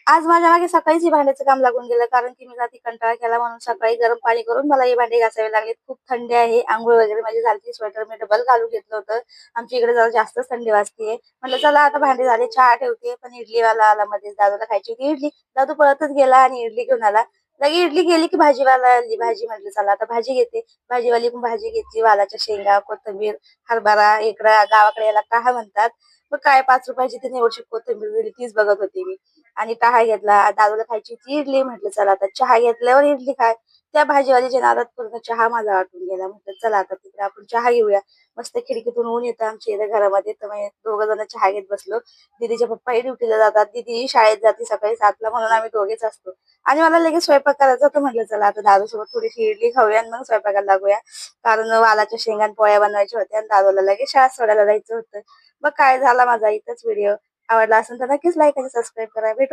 आज माझ्या मागे सकाळीच हे भांड्याचं काम लागून गेलं, कारण की मी रात्री कंटाळा केला म्हणून सकाळी गरम पाणी करून मला हे भांडे घासावे लागले. खूप थंडी आहे. अंघोळ वगैरे माझी झाली. स्वेटर मी डबल घालून घेतलं होतं. आमच्या इकडे जरा जास्तच थंडी वाजतीये. म्हटलं चला आता भांडे झाले, चहा ठेवते. पण इडलीवाला आला मध्येच. दादूला खायची होती इडली. दादू पळतच गेला आणि इडली घेऊन आला. लगे इडली गेली की भाजीवाला आली. भाजी म्हटलं चला आता भाजी घेते. भाजीवाली पण भाजी घेतली. वालाच्या शेंगा, कोथिंबीर, हरभरा, इकडं गावाकडे याला काय म्हणतात. मग काय 5 रुपयाची तिने एवढी कोथिंबीर दिली, तीच बघत होती मी. आणि चहा घेतला. दादूला खायची होती इडली. म्हटलं चला आता चहा घेतल्यावर इडली खाय. त्या भाजीवालीच्या नादात पूर्ण चहा माझा आटून गेला. म्हटलं चला आता तिकडे आपण चहा घेऊया. मस्त खिडकीतून ऊन येतं आमच्या इथे घरामध्ये, तर मग दोघं जण चहा घेत बसलो. दीदीचे पप्पाही ड्युटीला जातात. दीदी शाळेत जाते सकाळी 7ला, म्हणून आम्ही दोघेच असतो. आणि मला लगेच स्वयंपाक करायचा होता. म्हटलं चला आता दादूसोबत थोडीशी इडली खाऊया आणि मग स्वयंपाकाला लागूया. कारण वालाच्या शेंगा आणि पोळ्या बनवायच्या होत्या आणि दादूला लगेच शाळेत सोडायला जायचं होतं. मग काय झाला माझा इथंच व्हिडिओ आवडला असेल तर नक्कीच लाईक आणि सबस्क्राईब करा. भेटू